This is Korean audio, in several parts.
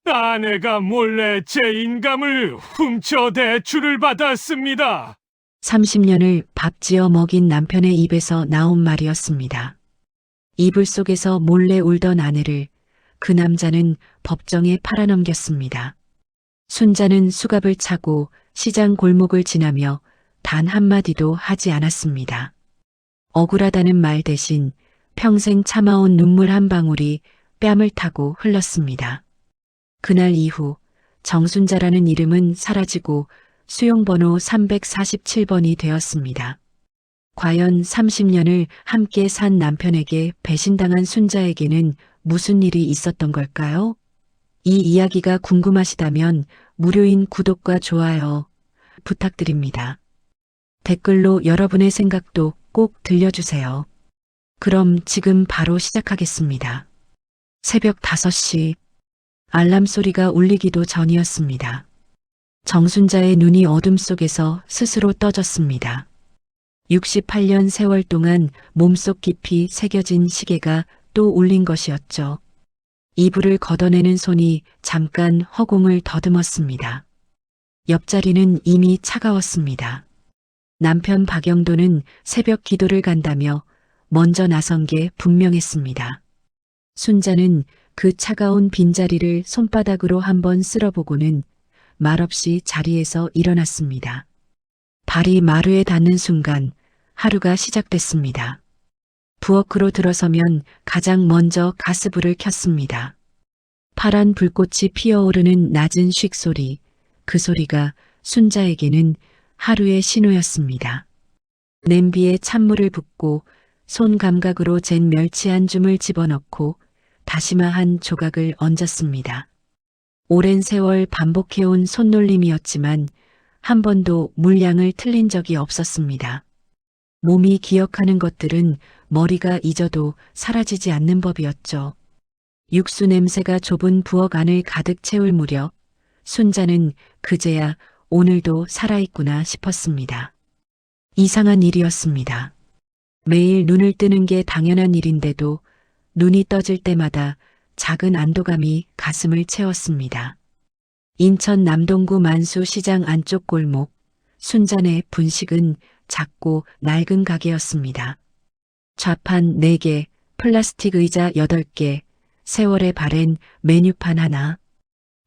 아내가 몰래 제 인감을 훔쳐 대출을 받았습니다. 30년을 밥지어 먹인 남편의 입에서 나온 말이었습니다. 이불 속에서 몰래 울던 아내를 그 남자는 법정에 팔아넘겼습니다. 순자는 수갑을 차고 시장 골목을 지나며 단 한마디도 하지 않았습니다. 억울하다는 말 대신 평생 참아온 눈물 한 방울이 뺨을 타고 흘렀습니다. 그날 이후 정순자라는 이름은 사라지고 수용번호 347번이 되었습니다. 과연 30년을 함께 산 남편에게 배신당한 순자에게는 무슨 일이 있었던 걸까요? 이 이야기가 궁금하시다면 무료인 구독과 좋아요 부탁드립니다. 댓글로 여러분의 생각도 꼭 들려주세요. 그럼 지금 바로 시작하겠습니다. 새벽 5시 알람 소리가 울리기도 전이었습니다. 정순자의 눈이 어둠 속에서 스스로 떠졌습니다. 68년 세월 동안 몸속 깊이 새겨진 시계가 또 울린 것이었죠. 이불을 걷어내는 손이 잠깐 허공을 더듬었습니다. 옆자리는 이미 차가웠습니다. 남편 박영도는 새벽 기도를 간다며 먼저 나선 게 분명했습니다. 순자는 그 차가운 빈자리를 손바닥으로 한번 쓸어보고는 말없이 자리에서 일어났습니다. 발이 마루에 닿는 순간 하루가 시작됐습니다. 부엌으로 들어서면 가장 먼저 가스불을 켰습니다. 파란 불꽃이 피어오르는 낮은 쉭소리, 그 소리가 순자에게는 하루의 신호였습니다. 냄비에 찬물을 붓고 손 감각으로 잰 멸치 한 줌을 집어넣고 다시마 한 조각을 얹었습니다. 오랜 세월 반복해온 손놀림이었지만 한 번도 물량을 틀린 적이 없었습니다. 몸이 기억하는 것들은 머리가 잊어도 사라지지 않는 법이었죠. 육수 냄새가 좁은 부엌 안을 가득 채울 무렵 순자는 그제야 오늘도 살아있구나 싶었습니다. 이상한 일이었습니다. 매일 눈을 뜨는 게 당연한 일인데도 눈이 떠질 때마다 작은 안도감이 가슴을 채웠습니다. 인천 남동구 만수시장 안쪽 골목, 순잔의 분식은 작고 낡은 가게였습니다. 좌판 4개, 플라스틱 의자 8개, 세월에 바랜 메뉴판 하나.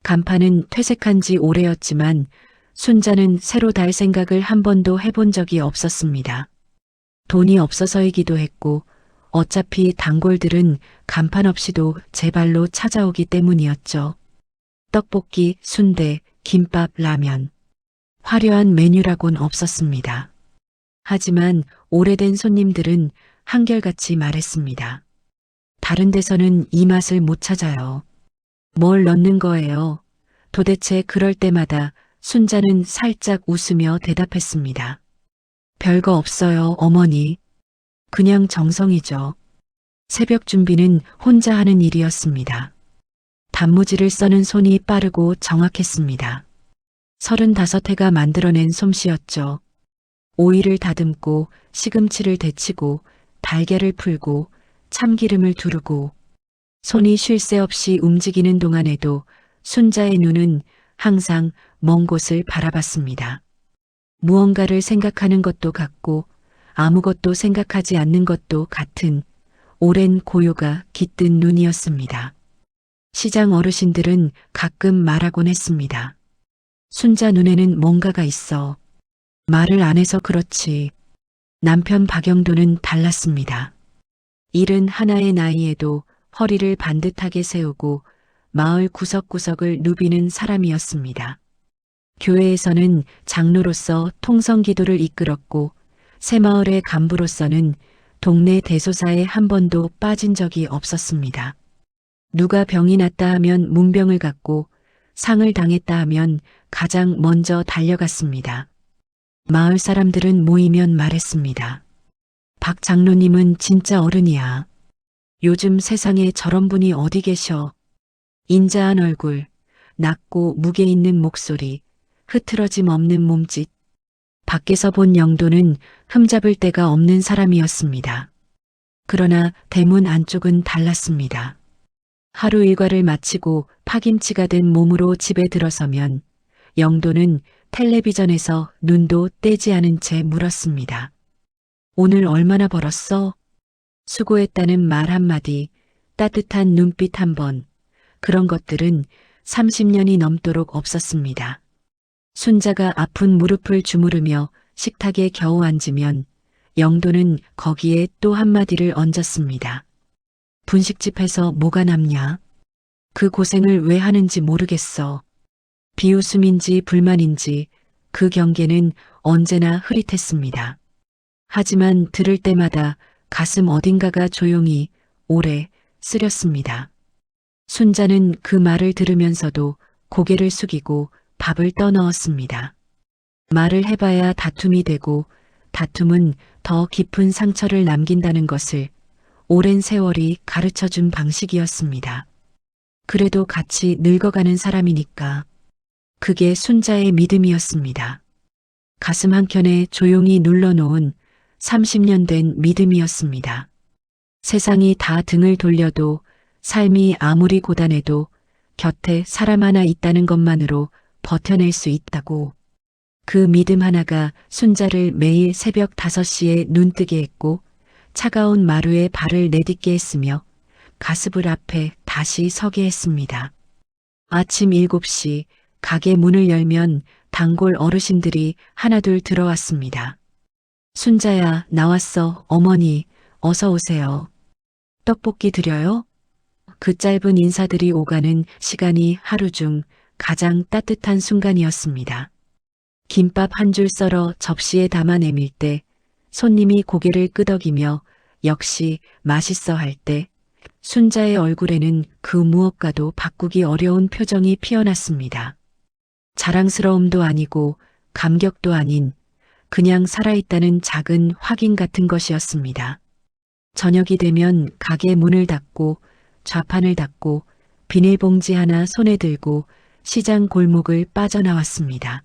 간판은 퇴색한 지 오래였지만 순자는 새로 달 생각을 한 번도 해본 적이 없었습니다. 돈이 없어서이기도 했고 어차피 단골들은 간판 없이도 제 발로 찾아오기 때문이었죠. 떡볶이, 순대, 김밥, 라면. 화려한 메뉴라곤 없었습니다. 하지만 오래된 손님들은 한결같이 말했습니다. 다른 데서는 이 맛을 못 찾아요. 뭘 넣는 거예요? 도대체 그럴 때마다 순자는 살짝 웃으며 대답했습니다. 별거 없어요, 어머니. 그냥 정성이죠. 새벽 준비는 혼자 하는 일이었습니다. 단무지를 써는 손이 빠르고 정확했습니다. 35해가 만들어낸 솜씨였죠. 오이를 다듬고 시금치를 데치고 달걀을 풀고 참기름을 두르고 손이 쉴 새 없이 움직이는 동안에도 순자의 눈은 항상 먼 곳을 바라봤습니다. 무언가를 생각하는 것도 같고 아무것도 생각하지 않는 것도 같은 오랜 고요가 깃든 눈이었습니다. 시장 어르신들은 가끔 말하곤 했습니다. 순자 눈에는 뭔가가 있어. 말을 안 해서 그렇지. 남편 박영도는 달랐습니다. 71의 나이에도 허리를 반듯하게 세우고 마을 구석구석을 누비는 사람이었습니다. 교회에서는 장로로서 통성기도를 이끌었고 새마을의 간부로서는 동네 대소사에 한 번도 빠진 적이 없었습니다. 누가 병이 났다 하면 문병을 갖고 상을 당했다 하면 가장 먼저 달려갔습니다. 마을 사람들은 모이면 말했습니다. 박 장로님은 진짜 어른이야. 요즘 세상에 저런 분이 어디 계셔. 인자한 얼굴, 낮고 무게 있는 목소리, 흐트러짐 없는 몸짓. 밖에서 본 영도는 흠잡을 데가 없는 사람이었습니다. 그러나 대문 안쪽은 달랐습니다. 하루 일과를 마치고 파김치가 된 몸으로 집에 들어서면 영도는 텔레비전에서 눈도 떼지 않은 채 물었습니다. 오늘 얼마나 벌었어? 수고했다는 말 한마디, 따뜻한 눈빛 한 번, 그런 것들은 30년이 넘도록 없었습니다. 순자가 아픈 무릎을 주무르며 식탁에 겨우 앉으면 영도는 거기에 또 한마디를 얹었습니다. 분식집에서 뭐가 남냐? 그 고생을 왜 하는지 모르겠어. 비웃음인지 불만인지 그 경계는 언제나 흐릿했습니다. 하지만 들을 때마다 가슴 어딘가가 조용히 오래 쓰렸습니다. 순자는 그 말을 들으면서도 고개를 숙이고 밥을 떠넣었습니다. 말을 해봐야 다툼이 되고 다툼은 더 깊은 상처를 남긴다는 것을 오랜 세월이 가르쳐준 방식이었습니다. 그래도 같이 늙어가는 사람이니까. 그게 순자의 믿음이었습니다. 가슴 한켠에 조용히 눌러놓은 30년 된 믿음이었습니다. 세상이 다 등을 돌려도 삶이 아무리 고단해도 곁에 사람 하나 있다는 것만으로 버텨낼 수 있다고. 그 믿음 하나가 순자를 매일 새벽 5시에 눈뜨게 했고 차가운 마루에 발을 내딛게 했으며 가스불 앞에 다시 서게 했습니다. 아침 7시 가게 문을 열면 단골 어르신들이 하나둘 들어왔습니다. 순자야, 나왔어. 어머니, 어서 오세요. 떡볶이 드려요? 그 짧은 인사들이 오가는 시간이 하루 중 가장 따뜻한 순간이었습니다. 김밥 한 줄 썰어 접시에 담아 내밀 때, 손님이 고개를 끄덕이며 역시 맛있어 할 때, 순자의 얼굴에는 그 무엇과도 바꾸기 어려운 표정이 피어났습니다. 자랑스러움도 아니고 감격도 아닌 그냥 살아있다는 작은 확인 같은 것이었습니다. 저녁이 되면 가게 문을 닫고 좌판을 닫고 비닐봉지 하나 손에 들고 시장 골목을 빠져나왔습니다.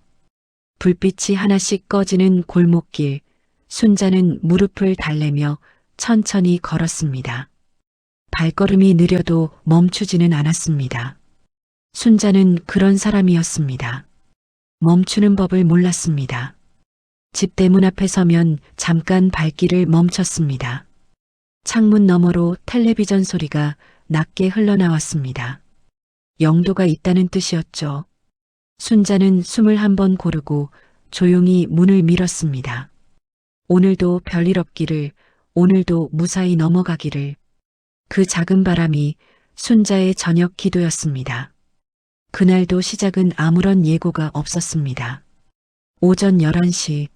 불빛이 하나씩 꺼지는 골목길, 순자는 무릎을 달래며 천천히 걸었습니다. 발걸음이 느려도 멈추지는 않았습니다. 순자는 그런 사람이었습니다. 멈추는 법을 몰랐습니다. 집 대문 앞에 서면 잠깐 발길을 멈췄습니다. 창문 너머로 텔레비전 소리가 낮게 흘러나왔습니다. 영도가 있다는 뜻이었죠. 순자는 숨을 한번 고르고 조용히 문을 밀었습니다. 오늘도 별일 없기를, 오늘도 무사히 넘어가기를. 그 작은 바람이 순자의 저녁 기도였습니다. 그날도 시작은 아무런 예고가 없었습니다. 오전 11시,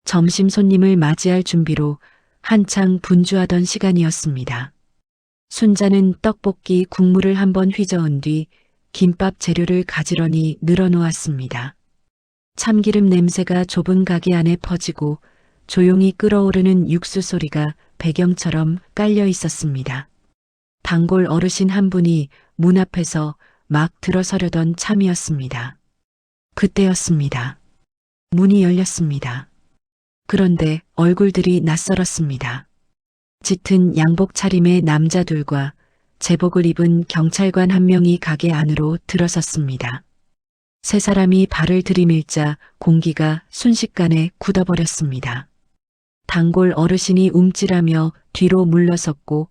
점심 손님을 맞이할 준비로 한창 분주하던 시간이었습니다. 순자는 떡볶이 국물을 한번 휘저은 뒤 김밥 재료를 가지런히 늘어놓았습니다. 참기름 냄새가 좁은 가게 안에 퍼지고 조용히 끓어오르는 육수 소리가 배경처럼 깔려 있었습니다. 단골 어르신 한 분이 문 앞에서 막 들어서려던 참이었습니다. 그때였습니다. 문이 열렸습니다. 그런데 얼굴들이 낯설었습니다. 짙은 양복 차림의 남자둘과 제복을 입은 경찰관 한 명이 가게 안으로 들어섰습니다. 세 사람이 발을 들이밀자 공기가 순식간에 굳어버렸습니다. 단골 어르신이 움찔하며 뒤로 물러섰고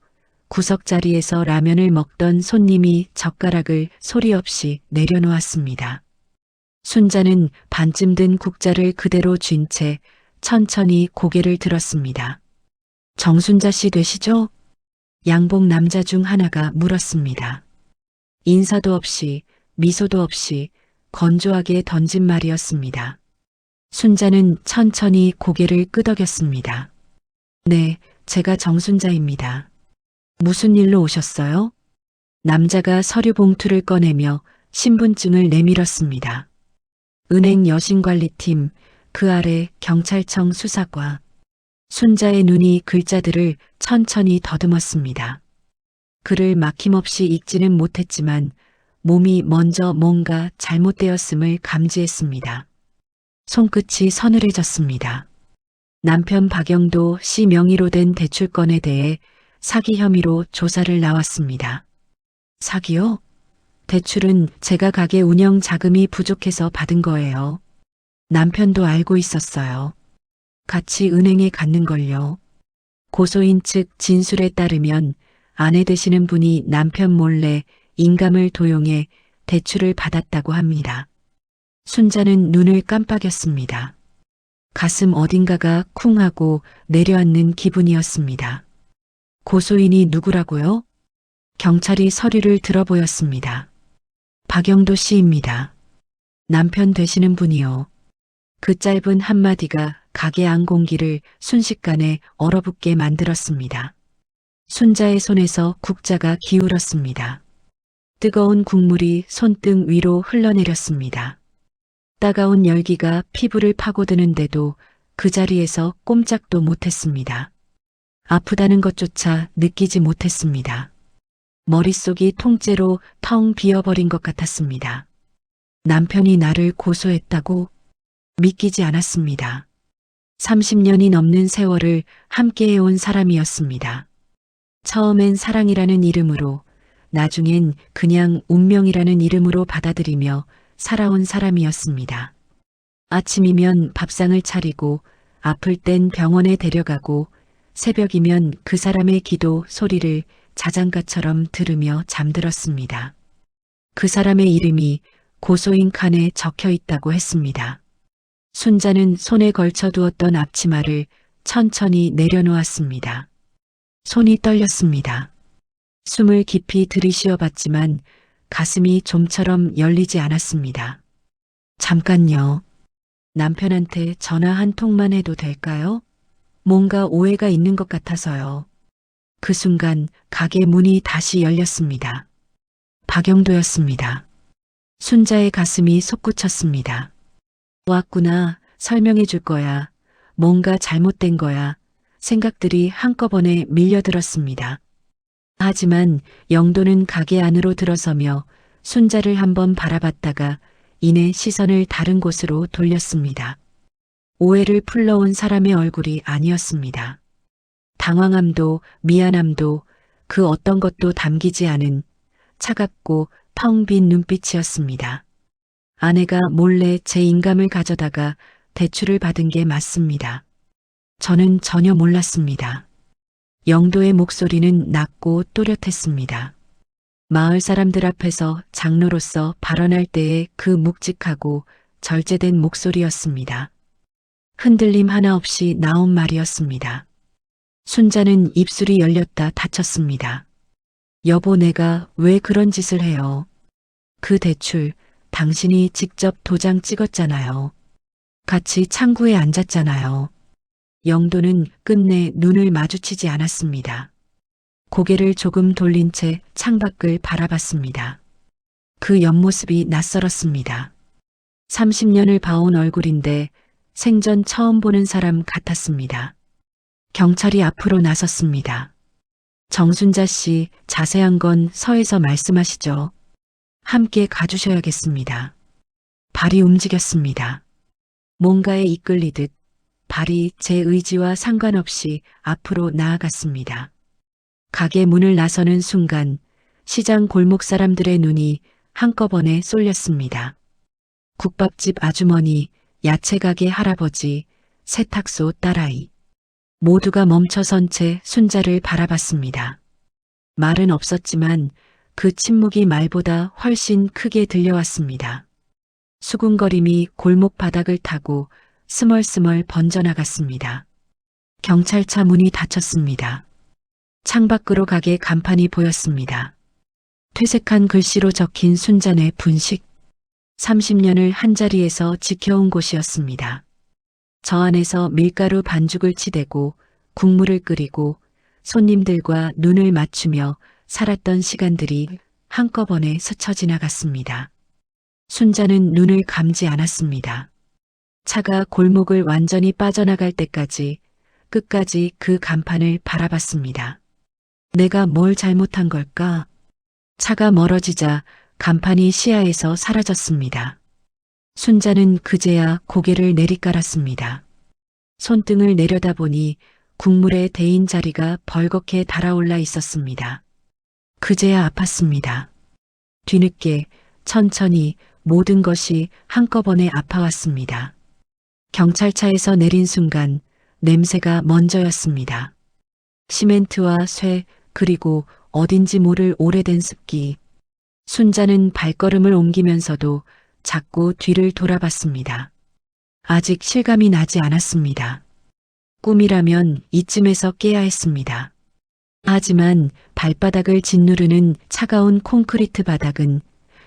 구석자리에서 라면을 먹던 손님이 젓가락을 소리 없이 내려놓았습니다. 순자는 반쯤 든 국자를 그대로 쥔 채 천천히 고개를 들었습니다. 정순자 씨 되시죠? 양복 남자 중 하나가 물었습니다. 인사도 없이 미소도 없이 건조하게 던진 말이었습니다. 순자는 천천히 고개를 끄덕였습니다. 네, 제가 정순자입니다. 무슨 일로 오셨어요? 남자가 서류 봉투를 꺼내며 신분증을 내밀었습니다. 은행 여신관리팀, 그 아래 경찰청 수사과. 순자의 눈이 글자들을 천천히 더듬었습니다. 글을 막힘없이 읽지는 못했지만 몸이 먼저 뭔가 잘못되었음을 감지했습니다. 손끝이 서늘해졌습니다. 남편 박영도 씨 명의로 된 대출건에 대해 사기 혐의로 조사를 나왔습니다. 사기요? 대출은 제가 가게 운영 자금이 부족해서 받은 거예요. 남편도 알고 있었어요. 같이 은행에 갔는걸요. 고소인 측 진술에 따르면 아내 되시는 분이 남편 몰래 인감을 도용해 대출을 받았다고 합니다. 순자는 눈을 깜빡였습니다. 가슴 어딘가가 쿵 하고 내려앉는 기분이었습니다. 고소인이 누구라고요? 경찰이 서류를 들어보였습니다. 박영도 씨입니다. 남편 되시는 분이요. 그 짧은 한마디가 가게 안 공기를 순식간에 얼어붙게 만들었습니다. 순자의 손에서 국자가 기울었습니다. 뜨거운 국물이 손등 위로 흘러내렸습니다. 따가운 열기가 피부를 파고드는데도 그 자리에서 꼼짝도 못했습니다. 아프다는 것조차 느끼지 못했습니다. 머릿속이 통째로 텅 비어버린 것 같았습니다. 남편이 나를 고소했다고 믿기지 않았습니다. 30년이 넘는 세월을 함께해온 사람이었습니다. 처음엔 사랑이라는 이름으로, 나중엔 그냥 운명이라는 이름으로 받아들이며 살아온 사람이었습니다. 아침이면 밥상을 차리고, 아플 땐 병원에 데려가고, 새벽이면 그 사람의 기도 소리를 자장가처럼 들으며 잠들었습니다. 그 사람의 이름이 고소인 칸에 적혀 있다고 했습니다. 순자는 손에 걸쳐 두었던 앞치마를 천천히 내려놓았습니다. 손이 떨렸습니다. 숨을 깊이 들이쉬어 봤지만 가슴이 좀처럼 열리지 않았습니다. 잠깐요. 남편한테 전화 한 통만 해도 될까요? 뭔가 오해가 있는 것 같아서요. 그 순간 가게 문이 다시 열렸습니다. 박영도였습니다. 순자의 가슴이 솟구쳤습니다. 왔구나. 설명해 줄 거야. 뭔가 잘못된 거야. 생각들이 한꺼번에 밀려들었습니다. 하지만 영도는 가게 안으로 들어서며 순자를 한번 바라봤다가 이내 시선을 다른 곳으로 돌렸습니다. 오해를 풀러온 사람의 얼굴이 아니었습니다. 당황함도 미안함도 그 어떤 것도 담기지 않은 차갑고 텅 빈 눈빛이었습니다. 아내가 몰래 제 인감을 가져다가 대출을 받은 게 맞습니다. 저는 전혀 몰랐습니다. 영도의 목소리는 낮고 또렷했습니다. 마을 사람들 앞에서 장로로서 발언할 때의 그 묵직하고 절제된 목소리였습니다. 흔들림 하나 없이 나온 말이었습니다. 순자는 입술이 열렸다 닫혔습니다. 여보, 내가 왜 그런 짓을 해요? 그 대출 당신이 직접 도장 찍었잖아요. 같이 창구에 앉았잖아요. 영도는 끝내 눈을 마주치지 않았습니다. 고개를 조금 돌린 채 창밖을 바라봤습니다. 그 옆모습이 낯설었습니다. 30년을 봐온 얼굴인데 생전 처음 보는 사람 같았습니다. 경찰이 앞으로 나섰습니다. 정순자 씨, 자세한 건 서에서 말씀하시죠. 함께 가주셔야겠습니다. 발이 움직였습니다. 뭔가에 이끌리듯 발이 제 의지와 상관없이 앞으로 나아갔습니다. 가게 문을 나서는 순간 시장 골목 사람들의 눈이 한꺼번에 쏠렸습니다. 국밥집 아주머니, 야채가게 할아버지, 세탁소 딸아이. 모두가 멈춰선 채 순자를 바라봤습니다. 말은 없었지만 그 침묵이 말보다 훨씬 크게 들려왔습니다. 수군거림이 골목 바닥을 타고 스멀스멀 번져나갔습니다. 경찰차 문이 닫혔습니다. 창밖으로 가게 간판이 보였습니다. 퇴색한 글씨로 적힌 순잔의 분식. 30년을 한자리에서 지켜온 곳이었습니다. 저 안에서 밀가루 반죽을 치대고 국물을 끓이고 손님들과 눈을 맞추며 살았던 시간들이 한꺼번에 스쳐 지나갔습니다. 순자는 눈을 감지 않았습니다. 차가 골목을 완전히 빠져나갈 때까지 끝까지 그 간판을 바라봤습니다. 내가 뭘 잘못한 걸까? 차가 멀어지자 간판이 시야에서 사라졌습니다. 순자는 그제야 고개를 내리깔았습니다. 손등을 내려다보니 국물에 데인 자리가 벌겋게 달아올라 있었습니다. 그제야 아팠습니다. 뒤늦게, 천천히 모든 것이 한꺼번에 아파왔습니다. 경찰차에서 내린 순간 냄새가 먼저였습니다. 시멘트와 쇠, 그리고 어딘지 모를 오래된 습기. 순자는 발걸음을 옮기면서도 자꾸 뒤를 돌아봤습니다. 아직 실감이 나지 않았습니다. 꿈이라면 이쯤에서 깨야 했습니다. 하지만 발바닥을 짓누르는 차가운 콘크리트 바닥은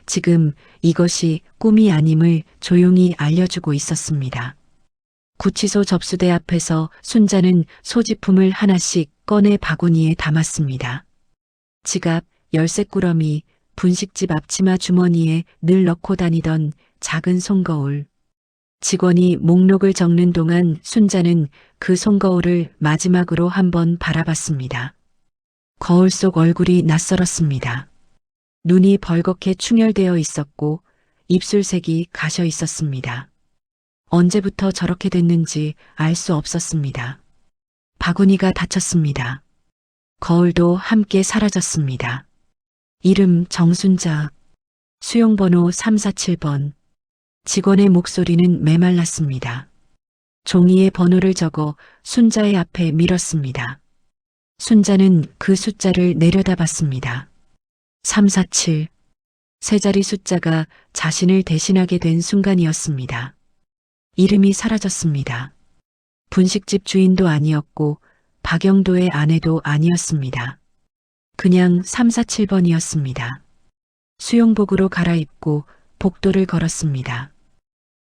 지금 이것이 꿈이 아님을 조용히 알려주고 있었습니다. 구치소 접수대 앞에서 순자는 소지품을 하나씩 꺼내 바구니에 담았습니다. 지갑, 열쇠꾸러미, 분식집 앞치마 주머니에 늘 넣고 다니던 작은 손거울. 직원이 목록을 적는 동안 순자는 그 손거울을 마지막으로 한번 바라봤습니다. 거울 속 얼굴이 낯설었습니다. 눈이 벌겋게 충혈되어 있었고 입술색이 가셔 있었습니다. 언제부터 저렇게 됐는지 알 수 없었습니다. 바구니가 닫혔습니다. 거울도 함께 사라졌습니다. 이름 정순자, 수용번호 347번. 직원의 목소리는 메말랐습니다. 종이에 번호를 적어 순자의 앞에 밀었습니다. 순자는 그 숫자를 내려다봤습니다. 347. 세 자리 숫자가 자신을 대신하게 된 순간이었습니다. 이름이 사라졌습니다. 분식집 주인도 아니었고 박영도의 아내도 아니었습니다. 그냥 347번이었습니다. 수영복으로 갈아입고 복도를 걸었습니다.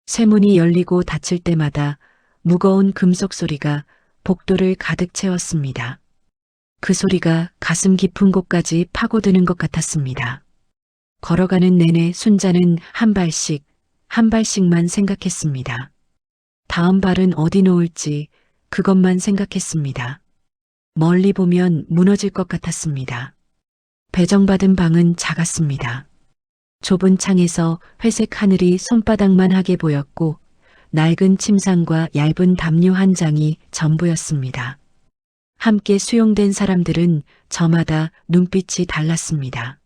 쇠문이 열리고 닫힐 때마다 무거운 금속 소리가 복도를 가득 채웠습니다. 그 소리가 가슴 깊은 곳까지 파고드는 것 같았습니다. 걸어가는 내내 순자는 한 발씩만 생각했습니다. 다음 발은 어디 놓을지 그것만 생각했습니다. 멀리 보면 무너질 것 같았습니다. 배정받은 방은 작았습니다. 좁은 창에서 회색 하늘이 손바닥만 하게 보였고 낡은 침상과 얇은 담요 한 장이 전부였습니다. 함께 수용된 사람들은 저마다 눈빛이 달랐습니다.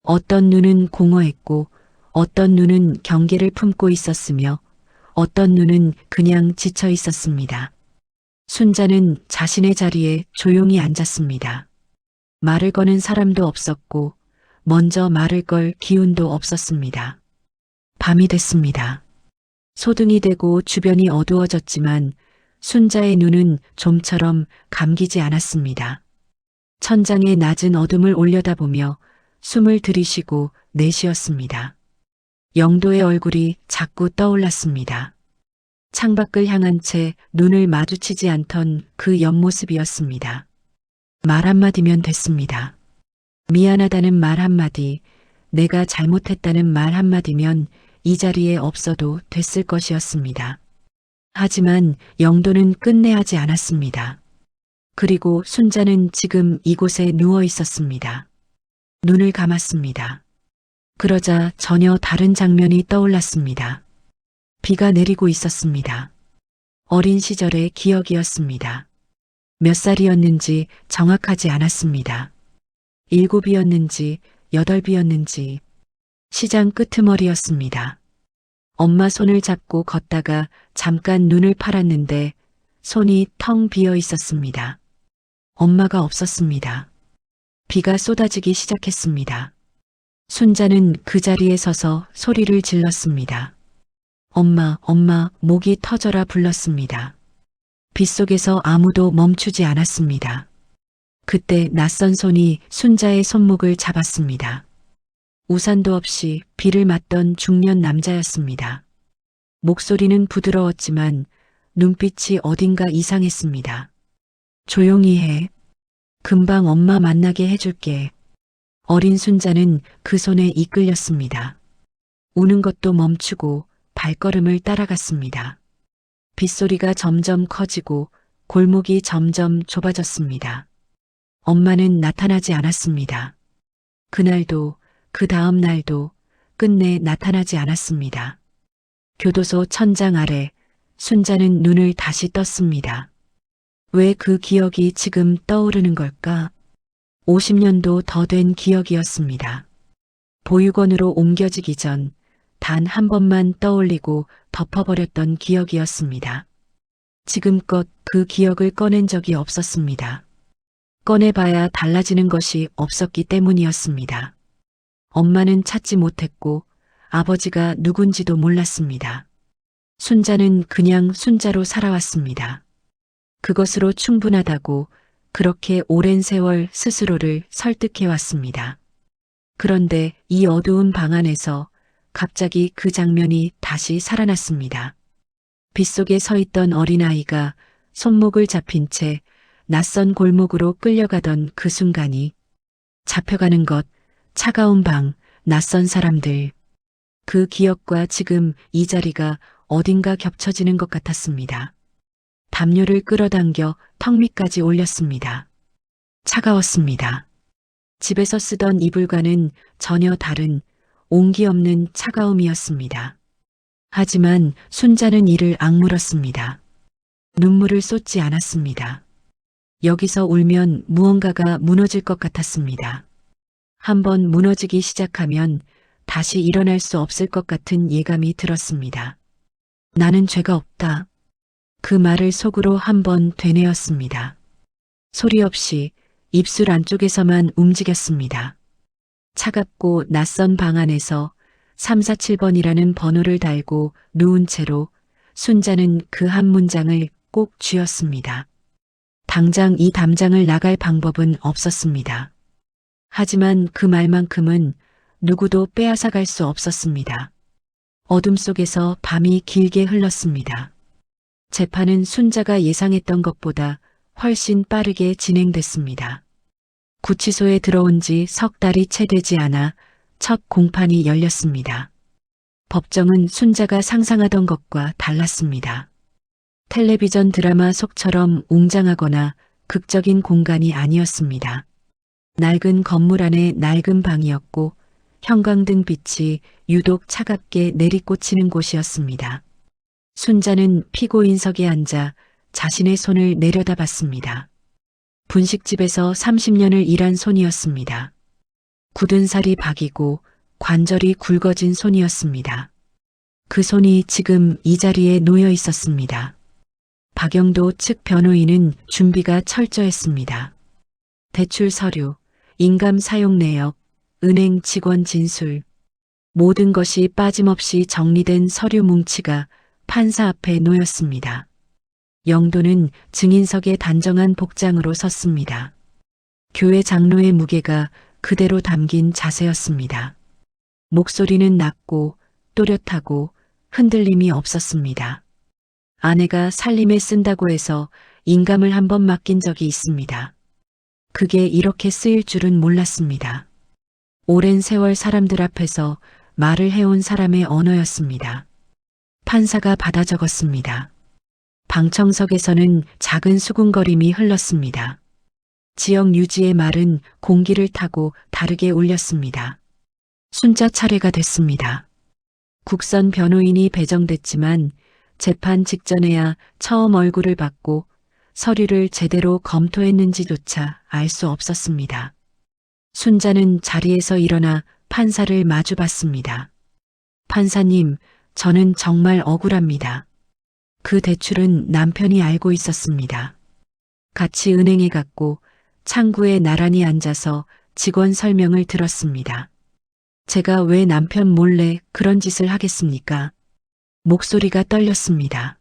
어떤 눈은 공허했고 어떤 눈은 경계를 품고 있었으며 어떤 눈은 그냥 지쳐 있었습니다. 순자는 자신의 자리에 조용히 앉았습니다. 말을 거는 사람도 없었고 먼저 말을 걸 기운도 없었습니다. 밤이 됐습니다. 소등이 되고 주변이 어두워졌지만 순자의 눈은 좀처럼 감기지 않았습니다. 천장에 낮은 어둠을 올려다보며 숨을 들이쉬고 내쉬었습니다. 영도의 얼굴이 자꾸 떠올랐습니다. 창밖을 향한 채 눈을 마주치지 않던 그 옆모습이었습니다. 말 한마디면 됐습니다. 미안하다는 말 한마디, 내가 잘못했다는 말 한마디면 이 자리에 없어도 됐을 것이었습니다. 하지만 영도는 끝내 하지 않았습니다. 그리고 순자는 지금 이곳에 누워 있었습니다. 눈을 감았습니다. 그러자 전혀 다른 장면이 떠올랐습니다. 비가 내리고 있었습니다. 어린 시절의 기억이었습니다. 몇 살이었는지 정확하지 않았습니다. 7이었는지 8이었는지 시장 끄트머리였습니다. 엄마 손을 잡고 걷다가 잠깐 눈을 팔았는데 손이 텅 비어 있었습니다. 엄마가 없었습니다. 비가 쏟아지기 시작했습니다. 순자는 그 자리에 서서 소리를 질렀습니다. 엄마, 엄마, 목이 터져라 불렀습니다. 빗속에서 아무도 멈추지 않았습니다. 그때 낯선 손이 순자의 손목을 잡았습니다. 우산도 없이 비를 맞던 중년 남자였습니다. 목소리는 부드러웠지만 눈빛이 어딘가 이상했습니다. 조용히 해. 금방 엄마 만나게 해줄게. 어린 순자는 그 손에 이끌렸습니다. 우는 것도 멈추고 발걸음을 따라갔습니다. 빗소리가 점점 커지고 골목이 점점 좁아졌습니다. 엄마는 나타나지 않았습니다. 그날도 그 다음 날도 끝내 나타나지 않았습니다. 교도소 천장 아래 순자는 눈을 다시 떴습니다. 왜 그 기억이 지금 떠오르는 걸까? 50년도 더 된 기억이었습니다. 보육원으로 옮겨지기 전 단 한 번만 떠올리고 덮어버렸던 기억이었습니다. 지금껏 그 기억을 꺼낸 적이 없었습니다. 꺼내봐야 달라지는 것이 없었기 때문이었습니다. 엄마는 찾지 못했고 아버지가 누군지도 몰랐습니다. 순자는 그냥 순자로 살아왔습니다. 그것으로 충분하다고 그렇게 오랜 세월 스스로를 설득해왔습니다. 그런데 이 어두운 방 안에서 갑자기 그 장면이 다시 살아났습니다. 빗속에 서 있던 어린아이가 손목을 잡힌 채 낯선 골목으로 끌려가던 그 순간이 잡혀가는 것, 차가운 방, 낯선 사람들. 그 기억과 지금 이 자리가 어딘가 겹쳐지는 것 같았습니다. 담요를 끌어당겨 턱 밑까지 올렸습니다. 차가웠습니다. 집에서 쓰던 이불과는 전혀 다른 온기 없는 차가움이었습니다. 하지만 순자는 이를 악물었습니다. 눈물을 쏟지 않았습니다. 여기서 울면 무언가가 무너질 것 같았습니다. 한번 무너지기 시작하면 다시 일어날 수 없을 것 같은 예감이 들었습니다. 나는 죄가 없다. 그 말을 속으로 한번 되뇌었습니다. 소리 없이 입술 안쪽에서만 움직였습니다. 차갑고 낯선 방 안에서 347번이라는 번호를 달고 누운 채로 순자는 그 한 문장을 꼭 쥐었습니다. 당장 이 담장을 나갈 방법은 없었습니다. 하지만 그 말만큼은 누구도 빼앗아 갈 수 없었습니다. 어둠 속에서 밤이 길게 흘렀습니다. 재판은 순자가 예상했던 것보다 훨씬 빠르게 진행됐습니다. 구치소에 들어온 지 석 달이 채 되지 않아 첫 공판이 열렸습니다. 법정은 순자가 상상하던 것과 달랐습니다. 텔레비전 드라마 속처럼 웅장하거나 극적인 공간이 아니었습니다. 낡은 건물 안의 낡은 방이었고 형광등 빛이 유독 차갑게 내리꽂히는 곳이었습니다. 순자는 피고인석에 앉아 자신의 손을 내려다봤습니다. 분식집에서 30년을 일한 손이었습니다. 굳은 살이 박이고 관절이 굵어진 손이었습니다. 그 손이 지금 이 자리에 놓여 있었습니다. 박영도 측 변호인은 준비가 철저했습니다. 대출 서류, 인감 사용 내역, 은행 직원 진술, 모든 것이 빠짐없이 정리된 서류 뭉치가 판사 앞에 놓였습니다. 영도는 증인석에 단정한 복장으로 섰습니다. 교회 장로의 무게가 그대로 담긴 자세였습니다. 목소리는 낮고 또렷하고 흔들림이 없었습니다. 아내가 살림에 쓴다고 해서 인감을 한번 맡긴 적이 있습니다. 그게 이렇게 쓰일 줄은 몰랐습니다. 오랜 세월 사람들 앞에서 말을 해온 사람의 언어였습니다. 판사가 받아 적었습니다. 방청석에서는 작은 수군거림이 흘렀습니다. 지역 유지의 말은 공기를 타고 다르게 울렸습니다. 순자 차례가 됐습니다. 국선 변호인이 배정됐지만 재판 직전에야 처음 얼굴을 받고 서류를 제대로 검토했는지조차 알 수 없었습니다. 순자는 자리에서 일어나 판사를 마주봤습니다. 판사님, 저는 정말 억울합니다. 그 대출은 남편이 알고 있었습니다. 같이 은행에 갔고 창구에 나란히 앉아서 직원 설명을 들었습니다. 제가 왜 남편 몰래 그런 짓을 하겠습니까? 목소리가 떨렸습니다.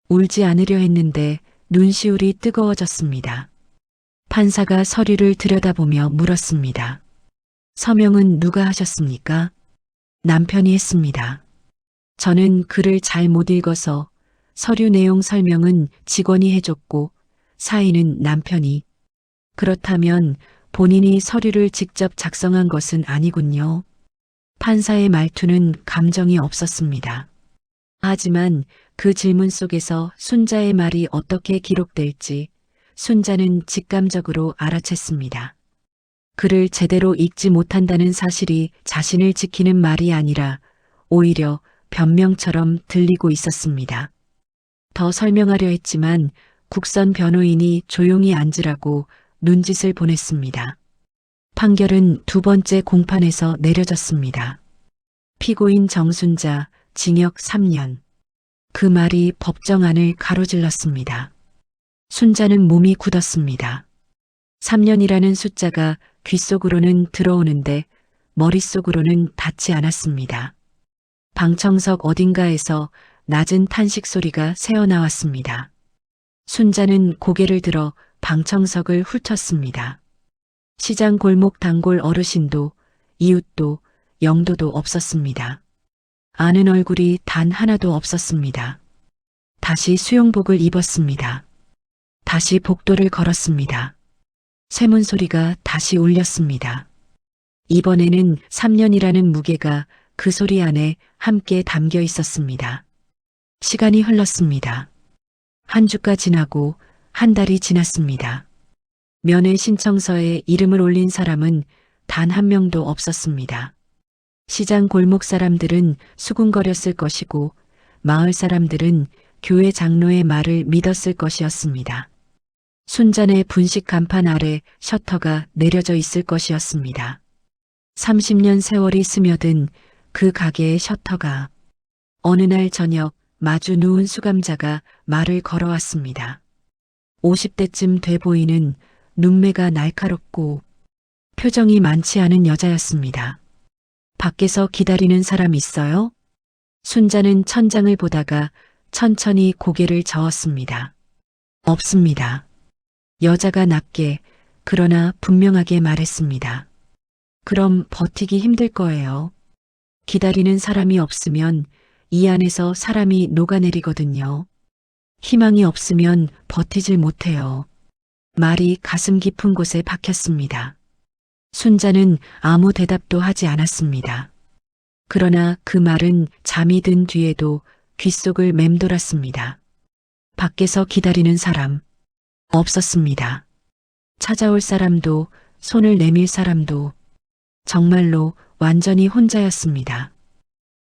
울지 않으려 했는데 눈시울이 뜨거워졌습니다. 판사가 서류를 들여다보며 물었습니다. 서명은 누가 하셨습니까? 남편이 했습니다. 저는 글을 잘 못 읽어서 서류 내용 설명은 직원이 해줬고 사인은 남편이. 그렇다면 본인이 서류를 직접 작성한 것은 아니군요. 판사의 말투는 감정이 없었습니다. 하지만 그 질문 속에서 순자의 말이 어떻게 기록될지 순자는 직감적으로 알아챘습니다. 글을 제대로 읽지 못한다는 사실이 자신을 지키는 말이 아니라 오히려 변명처럼 들리고 있었습니다. 더 설명하려 했지만 국선 변호인이 조용히 앉으라고 눈짓을 보냈습니다. 판결은 두 번째 공판에서 내려졌습니다. 피고인 정순자 징역 3년. 그 말이 법정 안을 가로질렀습니다. 순자는 몸이 굳었습니다. 3년이라는 숫자가 귓속으로는 들어오는데 머릿속으로는 닿지 않았습니다. 방청석 어딘가에서 낮은 탄식 소리가 새어나왔습니다. 순자는 고개를 들어 방청석을 훑었습니다. 시장 골목 단골 어르신도 이웃도 영도도 없었습니다. 아는 얼굴이 단 하나도 없었습니다. 다시 수용복을 입었습니다. 다시 복도를 걸었습니다. 쇠문 소리가 다시 울렸습니다. 이번에는 3년이라는 무게가 그 소리 안에 함께 담겨 있었습니다. 시간이 흘렀습니다. 한 주가 지나고 한 달이 지났습니다. 면회 신청서에 이름을 올린 사람은 단 한 명도 없었습니다. 시장 골목 사람들은 수군거렸을 것이고 마을 사람들은 교회 장로의 말을 믿었을 것이었습니다. 순잔의 분식 간판 아래 셔터가 내려져 있을 것이었습니다. 30년 세월이 스며든 그 가게의 셔터가 어느 날 저녁 마주 누운 수감자가 말을 걸어왔습니다. 50대쯤 돼 보이는 눈매가 날카롭고 표정이 많지 않은 여자였습니다. 밖에서 기다리는 사람 있어요? 순자는 천장을 보다가 천천히 고개를 저었습니다. 없습니다. 여자가 낮게 그러나 분명하게 말했습니다. 그럼 버티기 힘들 거예요. 기다리는 사람이 없으면 이 안에서 사람이 녹아내리거든요. 희망이 없으면 버티질 못해요. 말이 가슴 깊은 곳에 박혔습니다. 순자는 아무 대답도 하지 않았습니다. 그러나 그 말은 잠이 든 뒤에도 귓속을 맴돌았습니다. 밖에서 기다리는 사람 없었습니다. 찾아올 사람도 손을 내밀 사람도 정말로 완전히 혼자였습니다.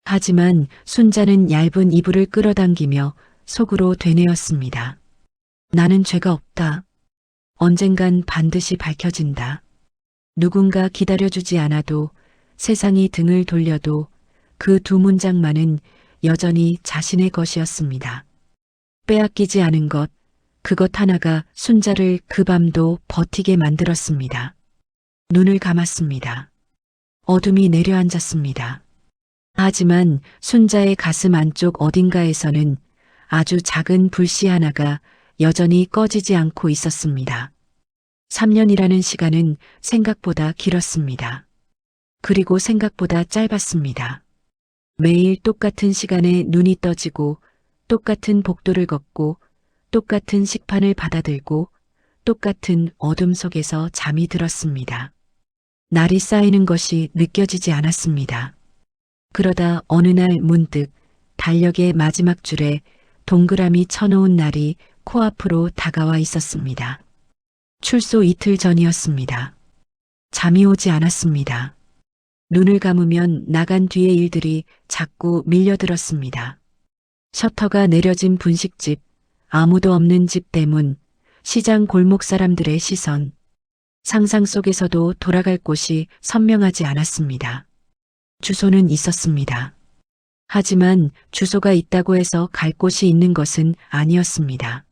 하지만 순자는 얇은 이불을 끌어당기며 속으로 되뇌었습니다. 나는 죄가 없다. 언젠간 반드시 밝혀진다. 누군가 기다려주지 않아도 세상이 등을 돌려도 그 두 문장만은 여전히 자신의 것이었습니다. 빼앗기지 않은 것, 그것 하나가 순자를 그 밤도 버티게 만들었습니다. 눈을 감았습니다. 어둠이 내려앉았습니다. 하지만 순자의 가슴 안쪽 어딘가에서는 아주 작은 불씨 하나가 여전히 꺼지지 않고 있었습니다. 3년이라는 시간은 생각보다 길었습니다. 그리고 생각보다 짧았습니다. 매일 똑같은 시간에 눈이 떠지고 똑같은 복도를 걷고 똑같은 식판을 받아들고 똑같은 어둠 속에서 잠이 들었습니다. 날이 쌓이는 것이 느껴지지 않았습니다. 그러다 어느 날 문득 달력의 마지막 줄에 동그라미 쳐놓은 날이 코앞으로 다가와 있었습니다. 출소 이틀 전이었습니다. 잠이 오지 않았습니다. 눈을 감으면 나간 뒤의 일들이 자꾸 밀려들었습니다. 셔터가 내려진 분식집, 아무도 없는 집 대문, 시장 골목 사람들의 시선, 상상 속에서도 돌아갈 곳이 선명하지 않았습니다. 주소는 있었습니다. 하지만 주소가 있다고 해서 갈 곳이 있는 것은 아니었습니다.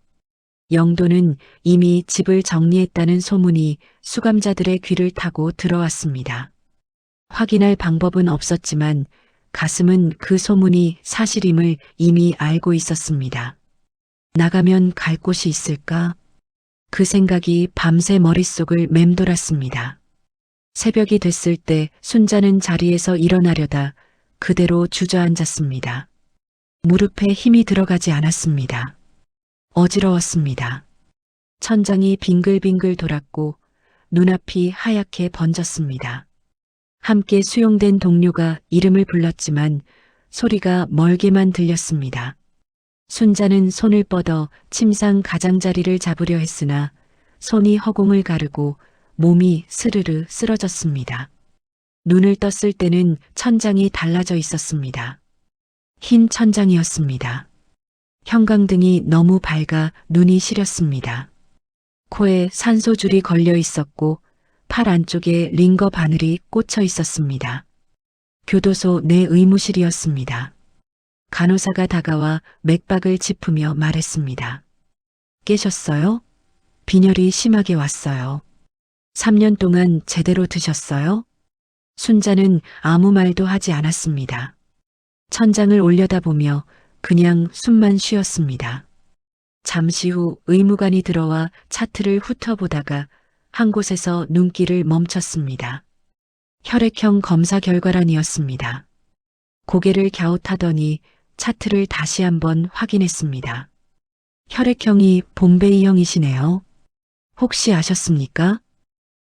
영도는 이미 집을 정리했다는 소문이 수감자들의 귀를 타고 들어왔습니다. 확인할 방법은 없었지만 가슴은 그 소문이 사실임을 이미 알고 있었습니다. 나가면 갈 곳이 있을까? 그 생각이 밤새 머릿속을 맴돌았습니다. 새벽이 됐을 때 순자는 자리에서 일어나려다 그대로 주저앉았습니다. 무릎에 힘이 들어가지 않았습니다. 어지러웠습니다. 천장이 빙글빙글 돌았고 눈앞이 하얗게 번졌습니다. 함께 수용된 동료가 이름을 불렀지만 소리가 멀게만 들렸습니다. 순자는 손을 뻗어 침상 가장자리를 잡으려 했으나 손이 허공을 가르고 몸이 스르르 쓰러졌습니다. 눈을 떴을 때는 천장이 달라져 있었습니다. 흰 천장이었습니다. 형광등이 너무 밝아 눈이 시렸습니다. 코에 산소줄이 걸려 있었고 팔 안쪽에 링거 바늘이 꽂혀 있었습니다. 교도소 내 의무실이었습니다. 간호사가 다가와 맥박을 짚으며 말했습니다. 깨셨어요? 빈혈이 심하게 왔어요. 3년 동안 제대로 드셨어요? 순자는 아무 말도 하지 않았습니다. 천장을 올려다보며 그냥 숨만 쉬었습니다. 잠시 후 의무관이 들어와 차트를 훑어보다가 한 곳에서 눈길을 멈췄습니다. 혈액형 검사 결과란이었습니다. 고개를 갸웃하더니 차트를 다시 한번 확인했습니다. 혈액형이 봄베이형이시네요. 혹시 아셨습니까?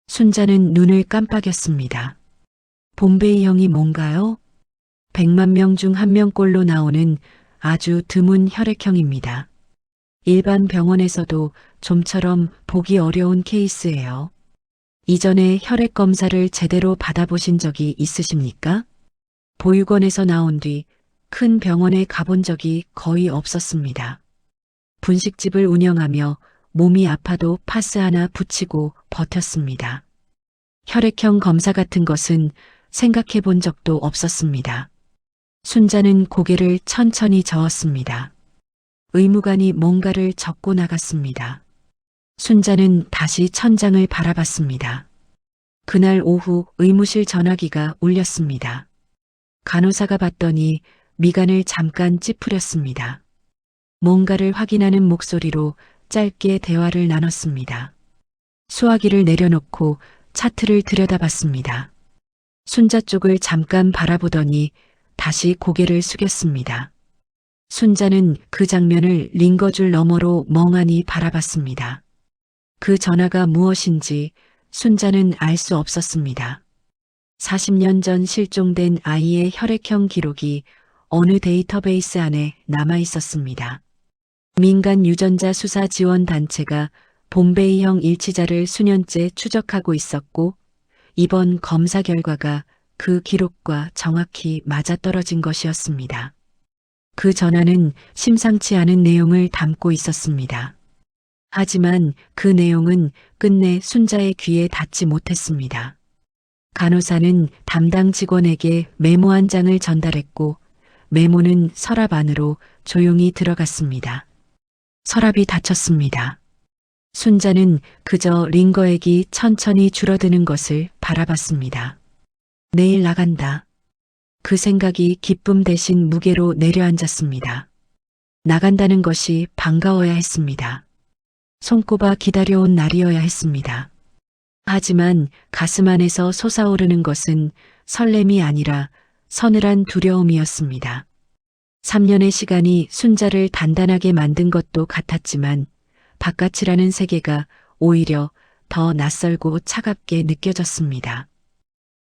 순자는 눈을 깜빡였습니다. 봄베이형이 뭔가요? 100만 명 중 한 명꼴로 나오는 아주 드문 혈액형입니다. 일반 병원에서도 좀처럼 보기 어려운 케이스예요. 이전에 혈액 검사를 제대로 받아보신 적이 있으십니까? 보육원에서 나온 뒤 큰 병원에 가본 적이 거의 없었습니다. 분식집을 운영하며 몸이 아파도 파스 하나 붙이고 버텼습니다. 혈액형 검사 같은 것은 생각해 본 적도 없었습니다. 순자는 고개를 천천히 저었습니다. 의무관이 뭔가를 적고 나갔습니다. 순자는 다시 천장을 바라봤습니다. 그날 오후 의무실 전화기가 울렸습니다. 간호사가 받더니 미간을 잠깐 찌푸렸습니다. 뭔가를 확인하는 목소리로 짧게 대화를 나눴습니다. 수화기를 내려놓고 차트를 들여다봤습니다. 순자 쪽을 잠깐 바라보더니 다시 고개를 숙였습니다. 순자는 그 장면을 링거줄 너머로 멍하니 바라봤습니다. 그 전화가 무엇인지 순자는 알 수 없었습니다. 40년 전 실종된 아이의 혈액형 기록이 어느 데이터베이스 안에 남아 있었습니다. 민간 유전자 수사 지원 단체가 봄베이형 일치자를 수년째 추적하고 있었고 이번 검사 결과가 그 기록과 정확히 맞아떨어진 것이었습니다. 그 전화는 심상치 않은 내용을 담고 있었습니다. 하지만 그 내용은 끝내 순자의 귀에 닿지 못했습니다. 간호사는 담당 직원에게 메모 한 장을 전달했고 메모는 서랍 안으로 조용히 들어갔습니다. 서랍이 닫혔습니다. 순자는 그저 링거액이 천천히 줄어드는 것을 바라봤습니다. 내일 나간다. 그 생각이 기쁨 대신 무게로 내려앉았습니다. 나간다는 것이 반가워야 했습니다. 손꼽아 기다려온 날이어야 했습니다. 하지만 가슴 안에서 솟아오르는 것은 설렘이 아니라 서늘한 두려움이었습니다. 3년의 시간이 순자를 단단하게 만든 것도 같았지만 바깥이라는 세계가 오히려 더 낯설고 차갑게 느껴졌습니다.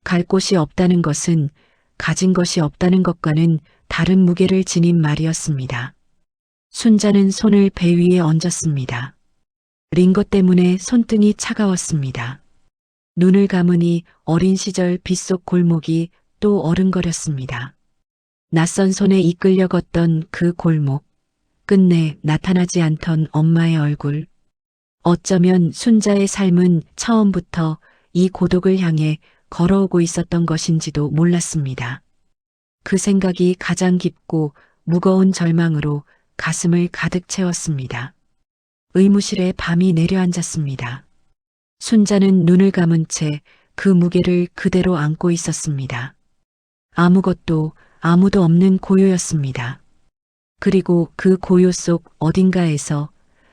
갈 곳이 없다는 것은 가진 것이 없다는 것과는 다른 무게를 지닌 말이었습니다. 순자는 손을 배 위에 얹었습니다. 링거 때문에 손등이 차가웠습니다. 눈을 감으니 어린 시절 빗속 골목이 또 어른거렸습니다. 낯선 손에 이끌려 걷던 그 골목, 끝내 나타나지 않던 엄마의 얼굴. 어쩌면 순자의 삶은 처음부터 이 고독을 향해 걸어오고 있었던 것인지도 몰랐습니다. 그 생각이 가장 깊고 무거운 절망으로 가슴을 가득 채웠습니다. 의무실에 밤이 내려앉았습니다. 순자는 눈을 감은 채 그 무게를 그대로 안고 있었습니다. 아무것도 아무도 없는 고요였습니다. 그리고 그 고요 속 어딘가에서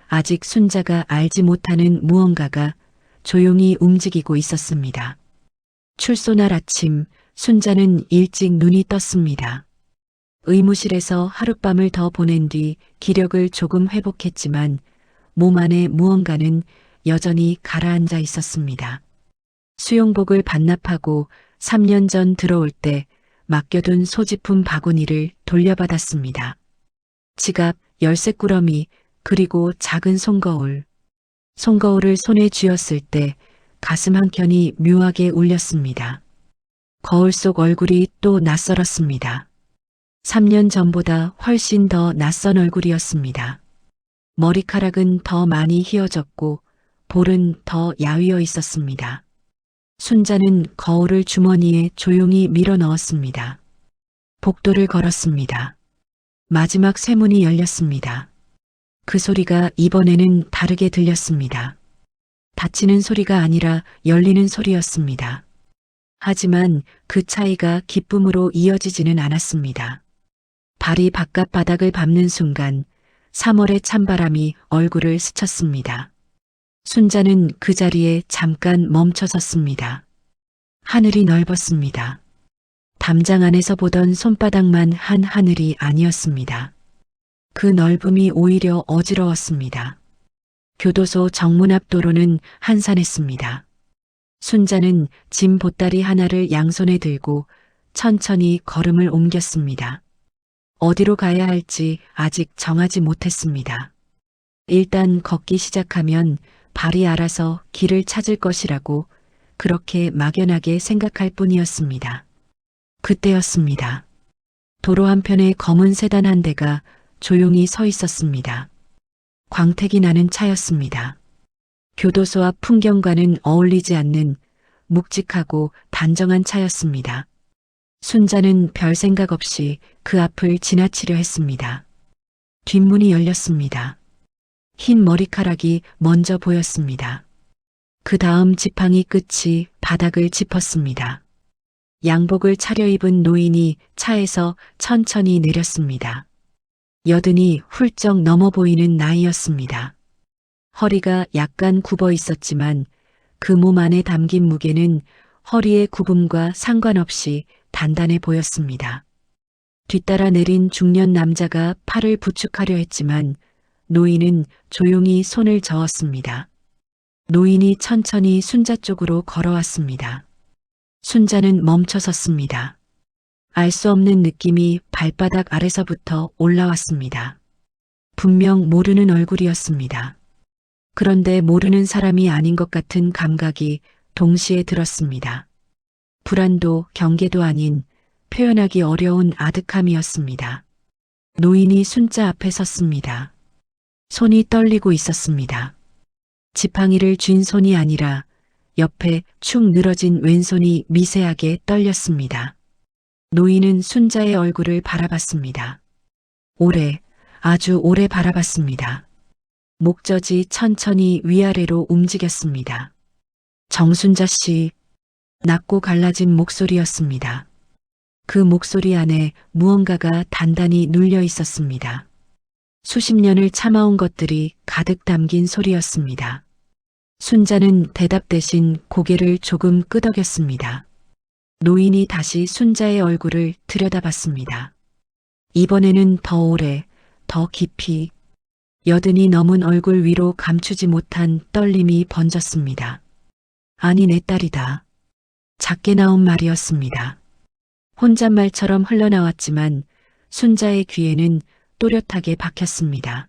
아직 순자가 알지 못하는 무언가가 조용히 움직이고 있었습니다. 출소날 아침, 순자는 일찍 눈이 떴습니다. 의무실에서 하룻밤을 더 보낸 뒤 기력을 조금 회복했지만 몸 안에 무언가는 여전히 가라앉아 있었습니다. 수용복을 반납하고 3년 전 들어올 때 맡겨둔 소지품 바구니를 돌려받았습니다. 지갑, 열쇠꾸러미, 그리고 작은 손거울. 손거울을 손에 쥐었을 때 가슴 한켠이 묘하게 울렸습니다. 거울 속 얼굴이 또 낯설었습니다. 3년 전보다 훨씬 더 낯선 얼굴이었습니다. 머리카락은 더 많이 휘어졌고 볼은 더 야위어 있었습니다. 순자는 거울을 주머니에 조용히 밀어 넣었습니다. 복도를 걸었습니다. 마지막 쇠문이 열렸습니다. 그 소리가 이번에는 다르게 들렸습니다. 닫히는 소리가 아니라 열리는 소리였습니다. 하지만 그 차이가 기쁨으로 이어지지는 않았습니다. 발이 바깥 바닥을 밟는 순간 3월의 찬바람이 얼굴을 스쳤습니다. 순자는 그 자리에 잠깐 멈춰 섰습니다. 하늘이 넓었습니다. 담장 안에서 보던 손바닥만 한 하늘이 아니었습니다. 그 넓음이 오히려 어지러웠습니다. 교도소 정문 앞 도로는 한산했습니다. 순자는 짐 보따리 하나를 양손에 들고 천천히 걸음을 옮겼습니다. 어디로 가야 할지 아직 정하지 못했습니다. 일단 걷기 시작하면 발이 알아서 길을 찾을 것이라고 그렇게 막연하게 생각할 뿐이었습니다. 그때였습니다. 도로 한편에 검은 세단 한 대가 조용히 서 있었습니다. 광택이 나는 차였습니다. 교도소 앞 풍경과는 어울리지 않는 묵직하고 단정한 차였습니다. 순자는 별 생각 없이 그 앞을 지나치려 했습니다. 뒷문이 열렸습니다. 흰 머리카락이 먼저 보였습니다. 그 다음 지팡이 끝이 바닥을 짚었습니다. 양복을 차려입은 노인이 차에서 천천히 내렸습니다. 여든이 훌쩍 넘어 보이는 나이였습니다. 허리가 약간 굽어 있었지만 그 몸 안에 담긴 무게는 허리의 굽음과 상관없이 단단해 보였습니다. 뒤따라 내린 중년 남자가 팔을 부축하려 했지만 노인은 조용히 손을 저었습니다. 노인이 천천히 순자 쪽으로 걸어왔습니다. 순자는 멈춰 섰습니다. 알 수 없는 느낌이 발바닥 아래서부터 올라왔습니다. 분명 모르는 얼굴이었습니다. 그런데 모르는 사람이 아닌 것 같은 감각이 동시에 들었습니다. 불안도 경계도 아닌 표현하기 어려운 아득함이었습니다. 노인이 순자 앞에 섰습니다. 손이 떨리고 있었습니다. 지팡이를 쥔 손이 아니라 옆에 축 늘어진 왼손이 미세하게 떨렸습니다. 노인은 순자의 얼굴을 바라봤습니다. 오래, 아주 오래 바라봤습니다. 목젖이 천천히 위아래로 움직였습니다. 정순자 씨, 낮고 갈라진 목소리였습니다. 그 목소리 안에 무언가가 단단히 눌려 있었습니다. 수십 년을 참아온 것들이 가득 담긴 소리였습니다. 순자는 대답 대신 고개를 조금 끄덕였습니다. 노인이 다시 순자의 얼굴을 들여다봤습니다. 이번에는 더 오래, 더 깊이, 여든이 넘은 얼굴 위로 감추지 못한 떨림이 번졌습니다. 아니, 내 딸이다. 작게 나온 말이었습니다. 혼잣말처럼 흘러나왔지만 순자의 귀에는 또렷하게 박혔습니다.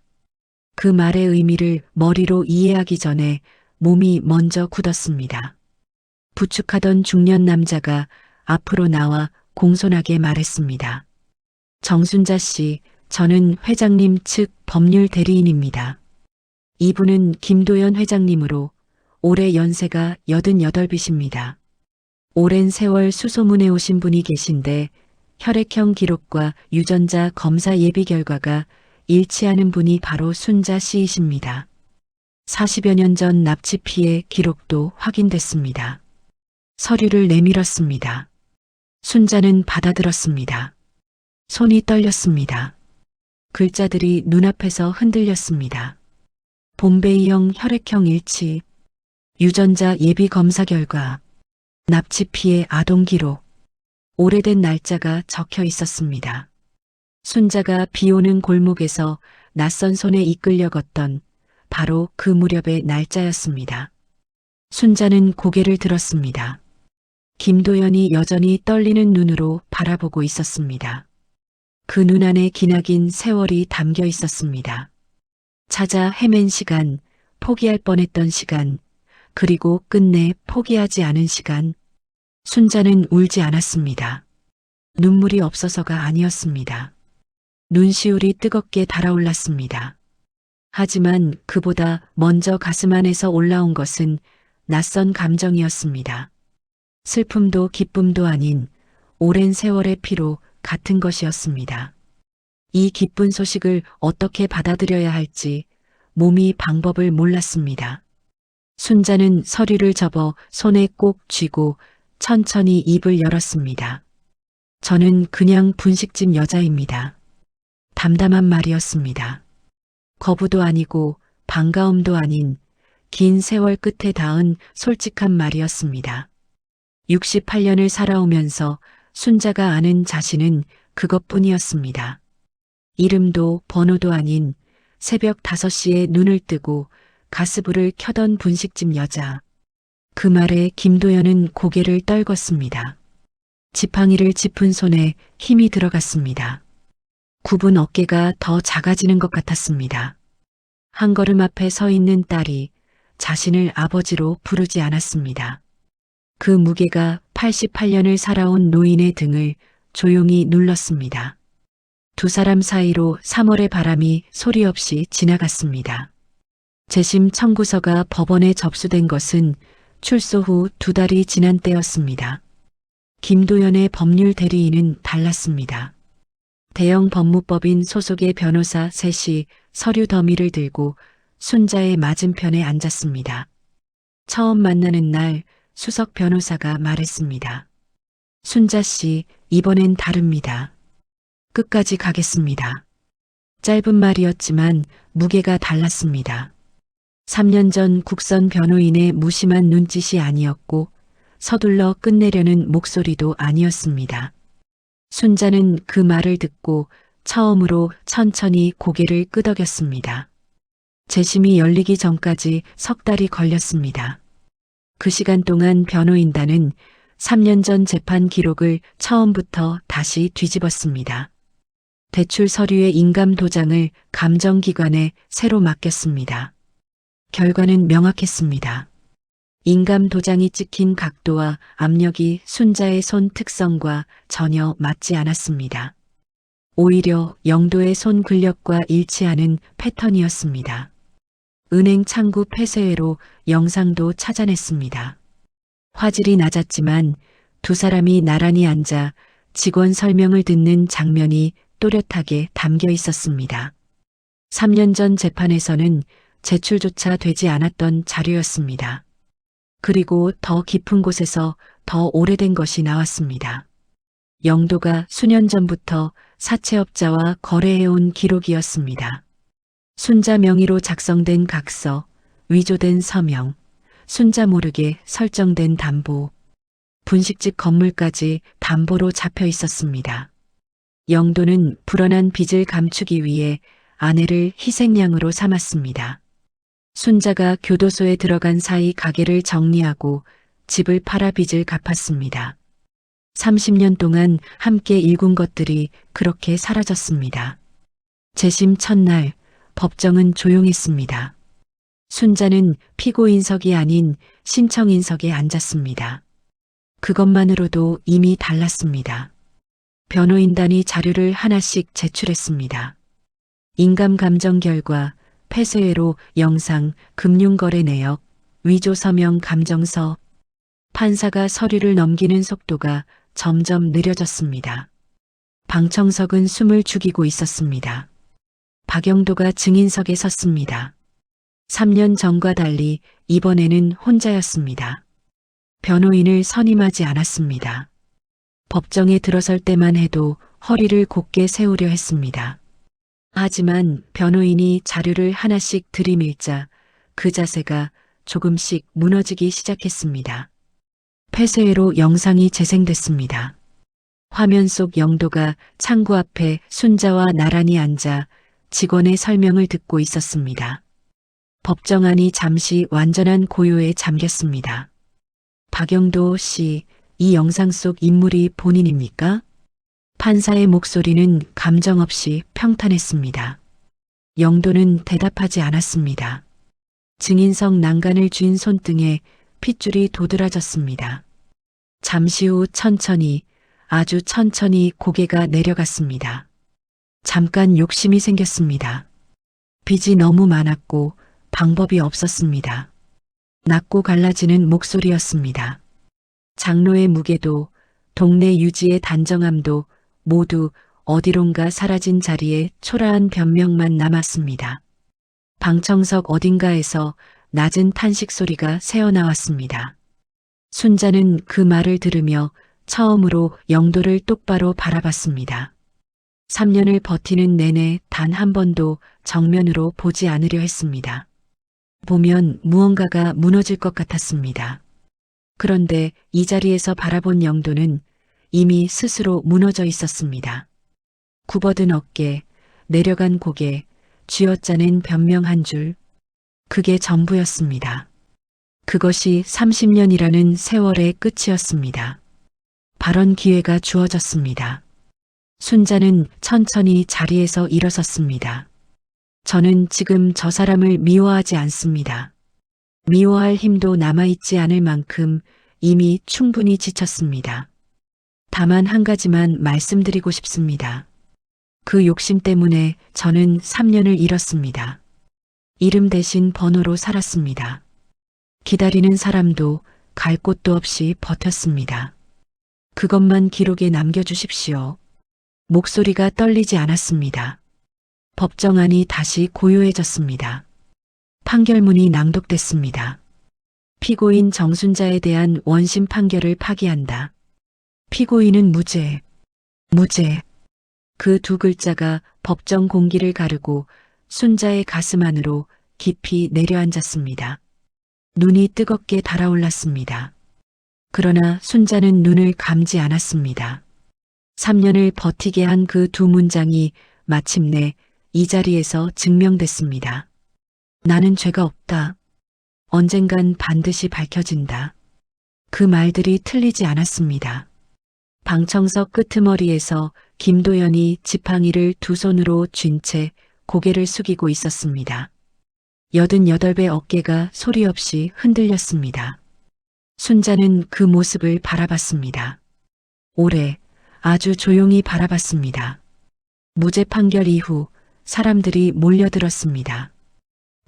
그 말의 의미를 머리로 이해하기 전에 몸이 먼저 굳었습니다. 부축하던 중년 남자가 앞으로 나와 공손하게 말했습니다. 정순자 씨, 저는 회장님 측 법률 대리인입니다. 이분은 김도연 회장님으로 올해 연세가 88이십니다. 오랜 세월 수소문에 오신 분이 계신데 혈액형 기록과 유전자 검사 예비 결과가 일치하는 분이 바로 순자 씨이십니다. 40여 년 전 납치 피해 기록도 확인됐습니다. 서류를 내밀었습니다. 순자는 받아들었습니다. 손이 떨렸습니다. 글자들이 눈앞에서 흔들렸습니다. 봄베이형 혈액형 일치, 유전자 예비 검사 결과, 납치 피해 아동 기록, 오래된 날짜가 적혀 있었습니다. 순자가 비오는 골목에서 낯선 손에 이끌려 걷던 바로 그 무렵의 날짜였습니다. 순자는 고개를 들었습니다. 김도연이 여전히 떨리는 눈으로 바라보고 있었습니다. 그 눈 안에 기나긴 세월이 담겨 있었습니다. 찾아 헤맨 시간, 포기할 뻔했던 시간, 그리고 끝내 포기하지 않은 시간. 순자는 울지 않았습니다. 눈물이 없어서가 아니었습니다. 눈시울이 뜨겁게 달아올랐습니다. 하지만 그보다 먼저 가슴 안에서 올라온 것은 낯선 감정이었습니다. 슬픔도 기쁨도 아닌 오랜 세월의 피로 같은 것이었습니다. 이 기쁜 소식을 어떻게 받아들여야 할지 몸이 방법을 몰랐습니다. 순자는 서류를 접어 손에 꼭 쥐고 천천히 입을 열었습니다. 저는 그냥 분식집 여자입니다. 담담한 말이었습니다. 거부도 아니고 반가움도 아닌 긴 세월 끝에 닿은 솔직한 말이었습니다. 68년을 살아오면서 순자가 아는 자신은 그것뿐이었습니다. 이름도 번호도 아닌 새벽 5시에 눈을 뜨고 가스불을 켜던 분식집 여자. 그 말에 김도연은 고개를 떨궜습니다. 지팡이를 짚은 손에 힘이 들어갔습니다. 굽은 어깨가 더 작아지는 것 같았습니다. 한 걸음 앞에 서 있는 딸이 자신을 아버지로 부르지 않았습니다. 그 무게가 88년을 살아온 노인의 등을 조용히 눌렀습니다. 두 사람 사이로 3월의 바람이 소리 없이 지나갔습니다. 재심 청구서가 법원에 접수된 것은 출소 후 2달이 지난 때였습니다. 김도연의 법률 대리인은 달랐습니다. 대형 법무법인 소속의 변호사 셋이 서류 더미를 들고 순자의 맞은편에 앉았습니다. 처음 만나는 날 수석 변호사가 말했습니다. 순자 씨, 이번엔 다릅니다. 끝까지 가겠습니다. 짧은 말이었지만 무게가 달랐습니다. 3년 전 국선 변호인의 무심한 눈짓이 아니었고 서둘러 끝내려는 목소리도 아니었습니다. 순자는 그 말을 듣고 처음으로 천천히 고개를 끄덕였습니다. 재심이 열리기 전까지 석 달이 걸렸습니다. 그 시간 동안 변호인단은 3년 전 재판 기록을 처음부터 다시 뒤집었습니다. 대출 서류의 인감 도장을 감정기관에 새로 맡겼습니다. 결과는 명확했습니다. 인감 도장이 찍힌 각도와 압력이 순자의 손 특성과 전혀 맞지 않았습니다. 오히려 영도의 손 근력과 일치하는 패턴이었습니다. 은행 창구 폐쇄회로 영상도 찾아냈습니다. 화질이 낮았지만 두 사람이 나란히 앉아 직원 설명을 듣는 장면이 또렷하게 담겨 있었습니다. 3년 전 재판에서는 제출조차 되지 않았던 자료였습니다. 그리고 더 깊은 곳에서 더 오래된 것이 나왔습니다. 영도가 수년 전부터 사채업자와 거래해온 기록이었습니다. 순자 명의로 작성된 각서, 위조된 서명, 순자 모르게 설정된 담보, 분식집 건물까지 담보로 잡혀 있었습니다. 영도는 불어난 빚을 감추기 위해 아내를 희생양으로 삼았습니다. 순자가 교도소에 들어간 사이 가게를 정리하고 집을 팔아 빚을 갚았습니다. 30년 동안 함께 일군 것들이 그렇게 사라졌습니다. 재심 첫날 법정은 조용했습니다. 순자는 피고인석이 아닌 신청인석에 앉았습니다. 그것만으로도 이미 달랐습니다. 변호인단이 자료를 하나씩 제출했습니다. 인감 감정 결과, 폐쇄회로 영상, 금융거래 내역, 위조 서명 감정서. 판사가 서류를 넘기는 속도가 점점 느려졌습니다. 방청석은 숨을 죽이고 있었습니다. 박영도가 증인석에 섰습니다. 3년 전과 달리 이번에는 혼자였습니다. 변호인을 선임하지 않았습니다. 법정에 들어설 때만 해도 허리를 곧게 세우려 했습니다. 하지만 변호인이 자료를 하나씩 들이밀자 그 자세가 조금씩 무너지기 시작했습니다. 폐쇄회로 영상이 재생됐습니다. 화면 속 영도가 창구 앞에 순자와 나란히 앉아 직원의 설명을 듣고 있었습니다. 법정 안이 잠시 완전한 고요에 잠겼습니다. 박영도 씨, 이 영상 속 인물이 본인입니까? 판사의 목소리는 감정 없이 평탄했습니다. 영도는 대답하지 않았습니다. 증인석 난간을 쥔 손등에 핏줄이 도드라졌습니다. 잠시 후 천천히, 아주 천천히 고개가 내려갔습니다. 잠깐 욕심이 생겼습니다. 빚이 너무 많았고 방법이 없었습니다. 낮고 갈라지는 목소리였습니다. 장로의 무게도 동네 유지의 단정함도 모두 어디론가 사라진 자리에 초라한 변명만 남았습니다. 방청석 어딘가에서 낮은 탄식 소리가 새어나왔습니다. 순자는 그 말을 들으며 처음으로 영도를 똑바로 바라봤습니다. 3년을 버티는 내내 단 한 번도 정면으로 보지 않으려 했습니다. 보면 무언가가 무너질 것 같았습니다. 그런데 이 자리에서 바라본 영도는 이미 스스로 무너져 있었습니다. 굽어든 어깨, 내려간 고개, 쥐어짜낸 변명 한 줄, 그게 전부였습니다. 그것이 30년이라는 세월의 끝이었습니다. 발언 기회가 주어졌습니다. 순자는 천천히 자리에서 일어섰습니다. 저는 지금 저 사람을 미워하지 않습니다. 미워할 힘도 남아있지 않을 만큼 이미 충분히 지쳤습니다. 다만 한 가지만 말씀드리고 싶습니다. 그 욕심 때문에 저는 3년을 잃었습니다. 이름 대신 번호로 살았습니다. 기다리는 사람도 갈 곳도 없이 버텼습니다. 그것만 기록에 남겨주십시오. 목소리가 떨리지 않았습니다. 법정안이 다시 고요해졌습니다. 판결문이 낭독됐습니다. 피고인 정순자에 대한 원심 판결을 파기한다. 피고인은 무죄, 무죄. 그 두 글자가 법정 공기를 가르고 순자의 가슴 안으로 깊이 내려앉았습니다. 눈이 뜨겁게 달아올랐습니다. 그러나 순자는 눈을 감지 않았습니다. 3년을 버티게 한 그 두 문장이 마침내 이 자리에서 증명됐습니다. 나는 죄가 없다. 언젠간 반드시 밝혀진다. 그 말들이 틀리지 않았습니다. 방청석 끄트머리에서 김도연이 지팡이를 두 손으로 쥔 채 고개를 숙이고 있었습니다. 88배 어깨가 소리 없이 흔들렸습니다. 순자는 그 모습을 바라봤습니다. 오래, 아주 조용히 바라봤습니다. 무죄 판결 이후 사람들이 몰려들었습니다.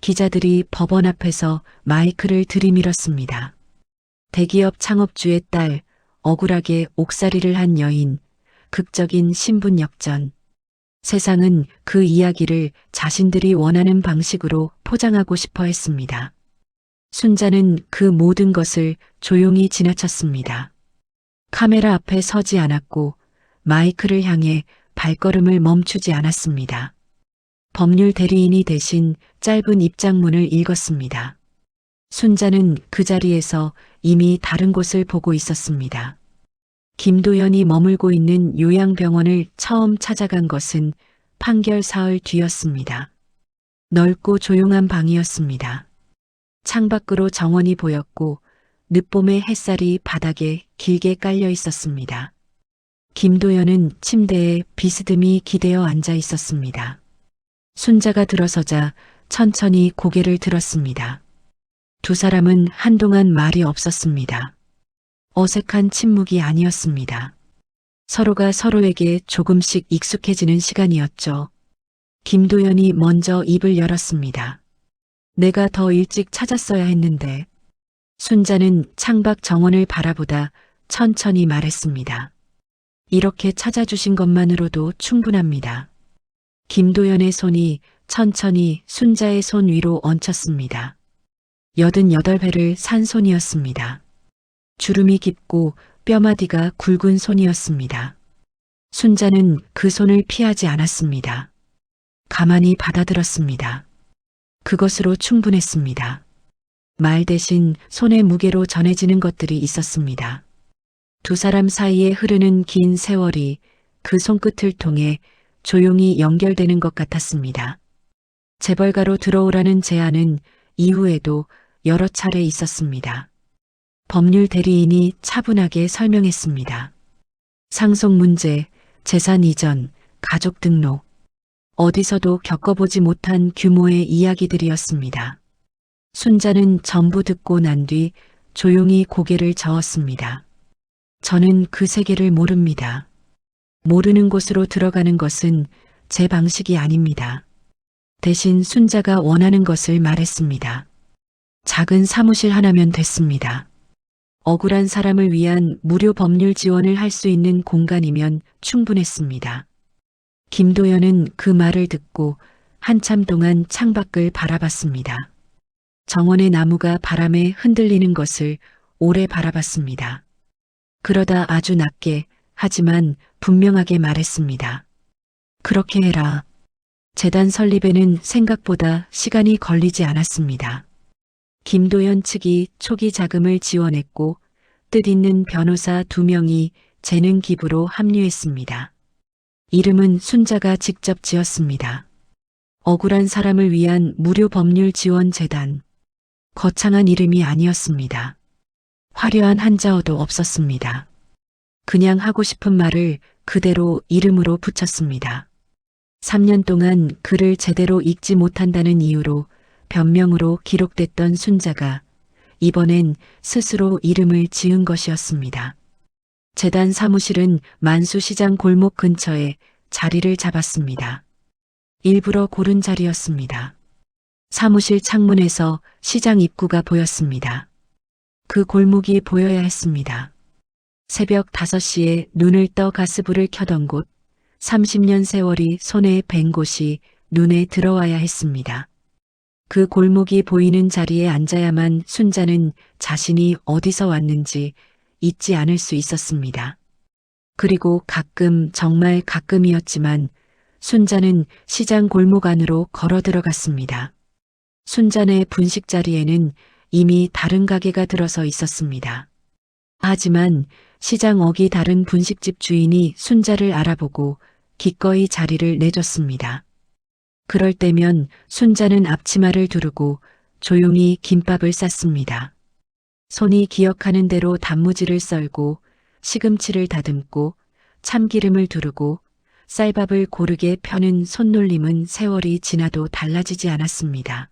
기자들이 법원 앞에서 마이크를 들이밀었습니다. 대기업 창업주의 딸, 억울하게 옥살이를 한 여인, 극적인 신분 역전. 세상은 그 이야기를 자신들이 원하는 방식으로 포장하고 싶어 했습니다. 순자는 그 모든 것을 조용히 지나쳤습니다. 카메라 앞에 서지 않았고 마이크를 향해 발걸음을 멈추지 않았습니다. 법률 대리인이 대신 짧은 입장문을 읽었습니다. 순자는 그 자리에서 이미 다른 곳을 보고 있었습니다. 김도연이 머물고 있는 요양병원을 처음 찾아간 것은 판결 사흘 뒤였습니다. 넓고 조용한 방이었습니다. 창밖으로 정원이 보였고 늦봄의 햇살이 바닥에 길게 깔려 있었습니다. 김도연은 침대에 비스듬히 기대어 앉아 있었습니다. 순자가 들어서자 천천히 고개를 들었습니다. 두 사람은 한동안 말이 없었습니다. 어색한 침묵이 아니었습니다. 서로가 서로에게 조금씩 익숙해지는 시간이었죠. 김도연이 먼저 입을 열었습니다. 내가 더 일찍 찾았어야 했는데. 순자는 창밖 정원을 바라보다 천천히 말했습니다. 이렇게 찾아주신 것만으로도 충분합니다. 김도연의 손이 천천히 순자의 손 위로 얹혔습니다. 88회를 산 손이었습니다. 주름이 깊고 뼈마디가 굵은 손이었습니다. 순자는 그 손을 피하지 않았습니다. 가만히 받아들었습니다. 그것으로 충분했습니다. 말 대신 손의 무게로 전해지는 것들이 있었습니다. 두 사람 사이에 흐르는 긴 세월이 그 손끝을 통해 조용히 연결되는 것 같았습니다. 재벌가로 들어오라는 제안은 이후에도 여러 차례 있었습니다. 법률 대리인이 차분하게 설명했습니다. 상속 문제, 재산 이전, 가족 등록. 어디서도 겪어보지 못한 규모의 이야기들이었습니다. 순자는 전부 듣고 난 뒤 조용히 고개를 저었습니다. 저는 그 세계를 모릅니다. 모르는 곳으로 들어가는 것은 제 방식이 아닙니다. 대신 순자가 원하는 것을 말했습니다. 작은 사무실 하나면 됐습니다. 억울한 사람을 위한 무료 법률 지원을 할 수 있는 공간이면 충분했습니다. 김도연은 그 말을 듣고 한참 동안 창밖을 바라봤습니다. 정원의 나무가 바람에 흔들리는 것을 오래 바라봤습니다. 그러다 아주 낮게 하지만 분명하게 말했습니다. 그렇게 해라. 재단 설립에는 생각보다 시간이 걸리지 않았습니다. 김도연 측이 초기 자금을 지원했고 뜻있는 변호사 2명이 재능 기부로 합류했습니다. 이름은 순자가 직접 지었습니다. 억울한 사람을 위한 무료 법률 지원 재단. 거창한 이름이 아니었습니다. 화려한 한자어도 없었습니다. 그냥 하고 싶은 말을 그대로 이름으로 붙였습니다. 3년 동안 글을 제대로 읽지 못한다는 이유로 변명으로 기록됐던 순자가 이번엔 스스로 이름을 지은 것이었습니다. 재단 사무실은 만수시장 골목 근처에 자리를 잡았습니다. 일부러 고른 자리였습니다. 사무실 창문에서 시장 입구가 보였습니다. 그 골목이 보여야 했습니다. 새벽 5시에 눈을 떠 가스불을 켜던 곳, 30년 세월이 손에 밴 곳이 눈에 들어와야 했습니다. 그 골목이 보이는 자리에 앉아야만 순자는 자신이 어디서 왔는지 잊지 않을 수 있었습니다. 그리고 가끔, 정말 가끔이었지만 순자는 시장 골목 안으로 걸어 들어갔습니다. 순자네 분식 자리에는 이미 다른 가게가 들어서 있었습니다. 하지만 시장 어기 다른 분식집 주인이 순자를 알아보고 기꺼이 자리를 내줬습니다. 그럴 때면 순자는 앞치마를 두르고 조용히 김밥을 쌌습니다. 손이 기억하는 대로 단무지를 썰고 시금치를 다듬고 참기름을 두르고 쌀밥을 고르게 펴는 손놀림은 세월이 지나도 달라지지 않았습니다.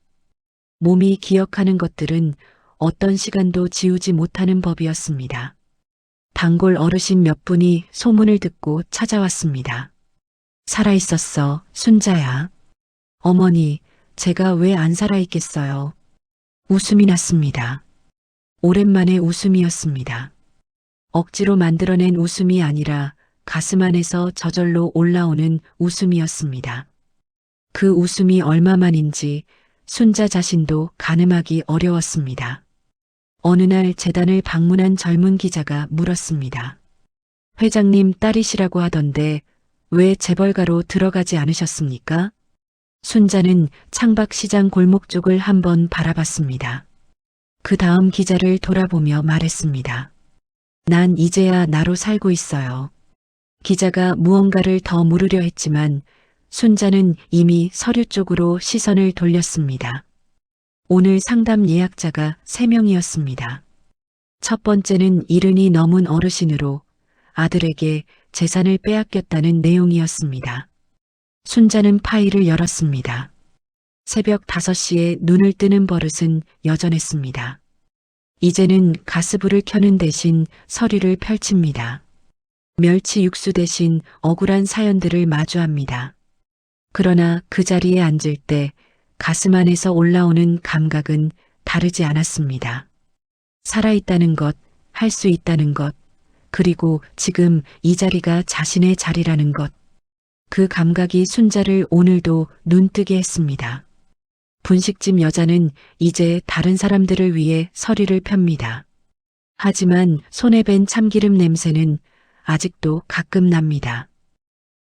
몸이 기억하는 것들은 어떤 시간도 지우지 못하는 법이었습니다. 단골 어르신 몇 분이 소문을 듣고 찾아왔습니다. 살아있었어, 순자야. 어머니, 제가 왜 안 살아있겠어요. 웃음이 났습니다. 오랜만에 웃음이었습니다. 억지로 만들어낸 웃음이 아니라 가슴 안에서 저절로 올라오는 웃음이었습니다. 그 웃음이 얼마만인지 순자 자신도 가늠하기 어려웠습니다. 어느 날 재단을 방문한 젊은 기자가 물었습니다. 회장님 딸이시라고 하던데 왜 재벌가로 들어가지 않으셨습니까? 순자는 창박시장 골목 쪽을 한번 바라봤습니다. 그 다음 기자를 돌아보며 말했습니다. 난 이제야 나로 살고 있어요. 기자가 무언가를 더 물으려 했지만 순자는 이미 서류 쪽으로 시선을 돌렸습니다. 오늘 상담 예약자가 3명이었습니다. 첫 번째는 70이 넘은 어르신으로 아들에게 재산을 빼앗겼다는 내용이었습니다. 순자는 파일을 열었습니다. 새벽 5시에 눈을 뜨는 버릇은 여전했습니다. 이제는 가스불을 켜는 대신 서류를 펼칩니다. 멸치 육수 대신 억울한 사연들을 마주합니다. 그러나 그 자리에 앉을 때 가슴 안에서 올라오는 감각은 다르지 않았습니다. 살아있다는 것, 할 수 있다는 것, 그리고 지금 이 자리가 자신의 자리라는 것. 그 감각이 순자를 오늘도 눈뜨게 했습니다. 분식집 여자는 이제 다른 사람들을 위해 서리를 펴니다. 하지만 손에 밴 참기름 냄새는 아직도 가끔 납니다.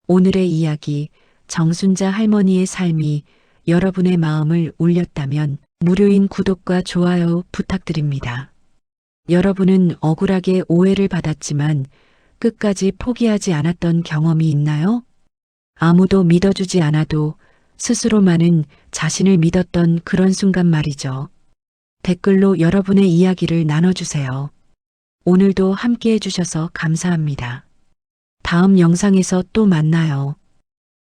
오늘의 이야기, 정순자 할머니의 삶이 여러분의 마음을 울렸다면 무료인 구독과 좋아요 부탁드립니다. 여러분은 억울하게 오해를 받았지만 끝까지 포기하지 않았던 경험이 있나요? 아무도 믿어주지 않아도 스스로만은 자신을 믿었던 그런 순간 말이죠. 댓글로 여러분의 이야기를 나눠주세요. 오늘도 함께 해주셔서 감사합니다. 다음 영상에서 또 만나요.